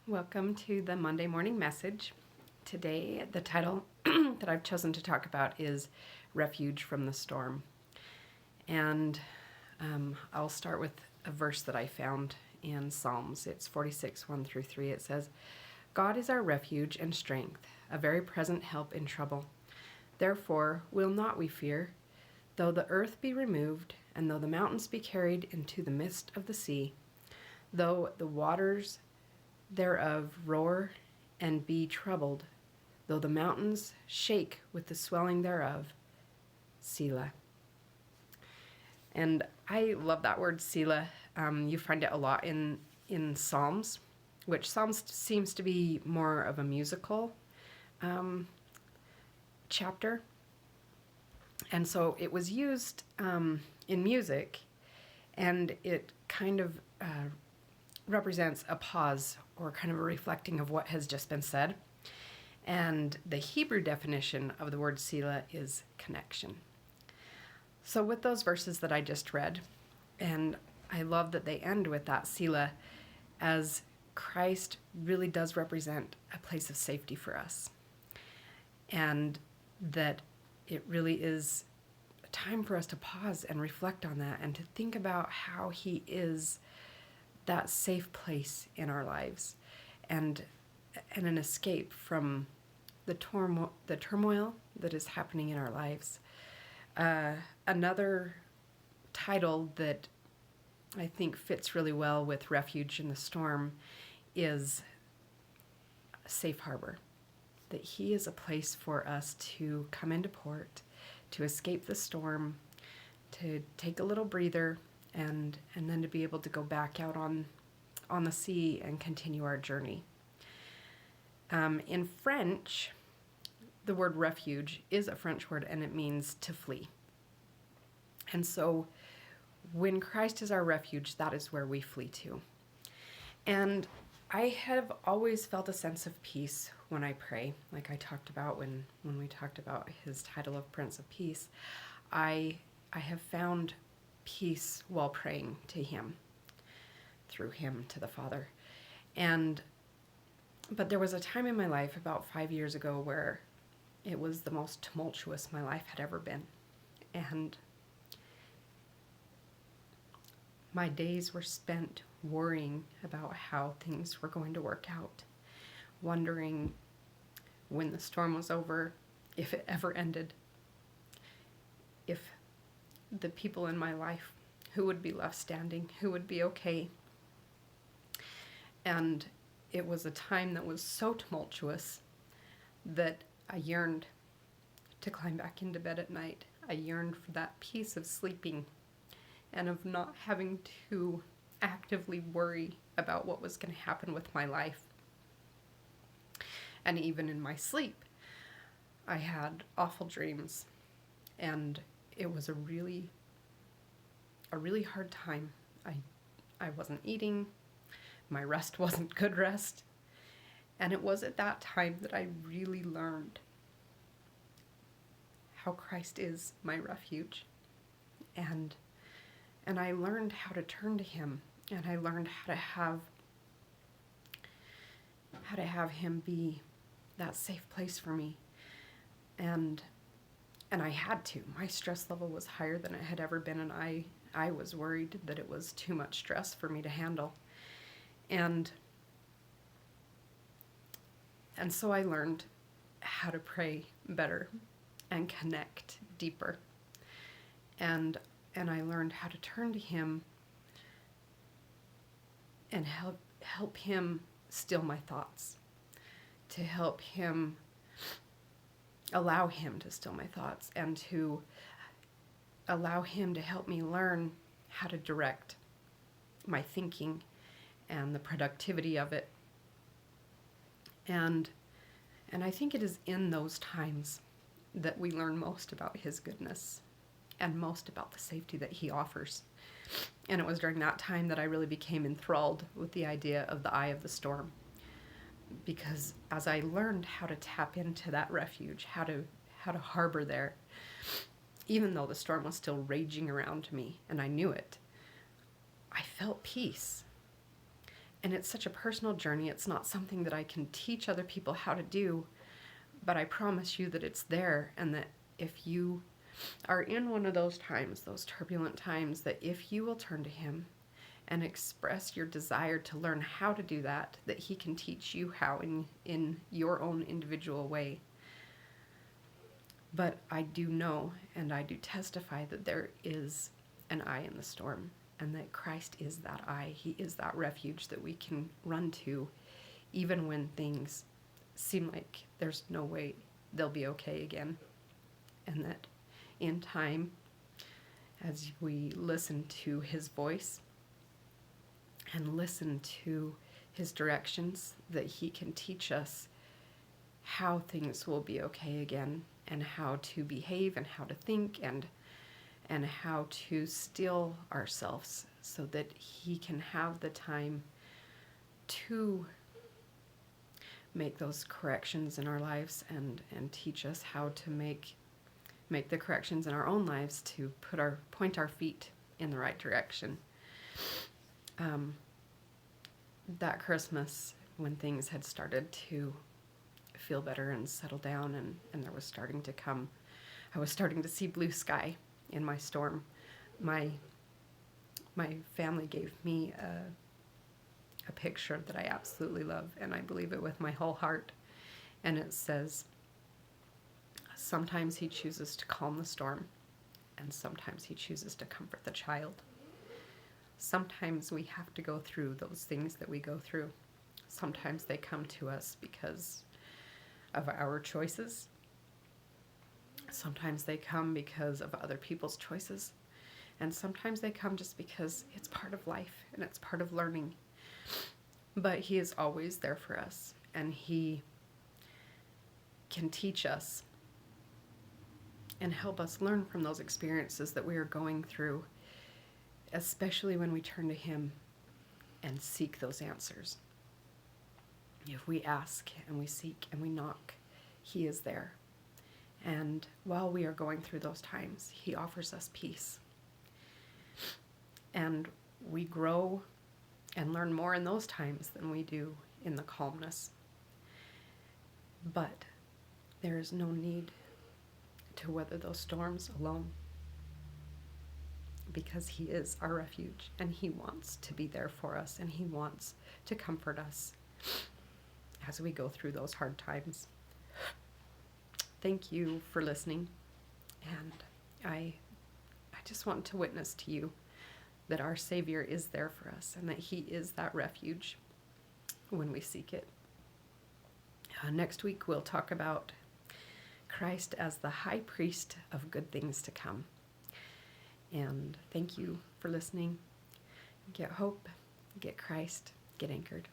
Welcome to the Monday morning message. Today, the title that I've chosen to talk about is Refuge from the Storm. And I'll start with a verse that I found in Psalms. It's 46, 1 through 3. It says, God is our refuge and strength, a very present help in trouble. Therefore will not we fear, though the earth be removed, and though the mountains be carried into the midst of the sea, though the waters thereof roar and be troubled, though the mountains shake with the swelling thereof. Selah. And I love that word, Selah. You find it a lot in Psalms, which Psalms seems to be more of a musical chapter. And so it was used in music, and it kind of represents a pause or kind of a reflecting of what has just been said. And the Hebrew definition of the word Selah is connection. So with those verses that I just read, and I love that they end with that Selah, as Christ really does represent a place of safety for us. And that it really is a time for us to pause and reflect on that and to think about how he is that safe place in our lives, and an escape from the turmoil that is happening in our lives. Another title that I think fits really well with Refuge in the Storm is Safe Harbor. That he is a place for us to come into port, to escape the storm, to take a little breather, and then to be able to go back out on the sea and continue our journey. In French, the word refuge is a French word, and it means to flee. And so when Christ is our refuge, that is where we flee to. And I have always felt a sense of peace when I pray, like I talked about when we talked about his title of Prince of Peace. I have found peace while praying to him, through him to the Father. But there was a time in my life about 5 years ago where it was the most tumultuous my life had ever been. And my days were spent worrying about how things were going to work out, wondering when the storm was over, if it ever ended, if the people in my life who would be left standing, who would be okay. And it was a time that was so tumultuous that I yearned to climb back into bed at night. I yearned for that peace of sleeping and of not having to actively worry about what was going to happen with my life. And even in my sleep, I had awful dreams, and it was a really hard time. I wasn't eating. My rest wasn't good rest. And it was at that time that I really learned how Christ is my refuge. And I learned how to turn to him, and I learned how to have him be that safe place for me. And I had to. My stress level was higher than it had ever been, and I was worried that it was too much stress for me to handle. And so I learned how to pray better and connect deeper. And I learned how to turn to him and help him still my thoughts, to help him, allow him to still my thoughts, and to allow him to help me learn how to direct my thinking and the productivity of it. And I think it is in those times that we learn most about his goodness and most about the safety that he offers. And it was during that time that I really became enthralled with the idea of the eye of the storm. Because as I learned how to tap into that refuge, how to harbor there, even though the storm was still raging around me and I knew it, I felt peace. And it's such a personal journey. It's not something that I can teach other people how to do, but I promise you that it's there, and that if you are in one of those times, those turbulent times, that if you will turn to him and express your desire to learn how to do that, that he can teach you how in your own individual way. But I do know, and I do testify, that there is an eye in the storm, and that Christ is that eye. He is that refuge that we can run to, even when things seem like there's no way they'll be okay again. And that in time, as we listen to his voice and listen to his directions, that he can teach us how things will be okay again, and how to behave, and how to think, and how to still ourselves, so that he can have the time to make those corrections in our lives, and teach us how to make the corrections in our own lives to point our feet in the right direction. That Christmas, when things had started to feel better and settle down, and there was starting to come, I was starting to see blue sky in my storm. My family gave me a picture that I absolutely love, and I believe it with my whole heart. And it says, sometimes he chooses to calm the storm, and sometimes he chooses to comfort the child. Sometimes we have to go through those things that we go through. Sometimes they come to us because of our choices. Sometimes they come because of other people's choices. And sometimes they come just because it's part of life and it's part of learning. But he is always there for us, and he can teach us and help us learn from those experiences that we are going through, especially when we turn to him and seek those answers. If we ask and we seek and we knock, he is there. And while we are going through those times, he offers us peace. And we grow and learn more in those times than we do in the calmness. But there is no need to weather those storms alone, because he is our refuge, and he wants to be there for us, and he wants to comfort us as we go through those hard times. Thank you for listening, and I just want to witness to you that our Savior is there for us, and that he is that refuge when we seek it. Next week we'll talk about Christ as the high priest of good things to come. And thank you for listening. Get hope, get Christ, get anchored.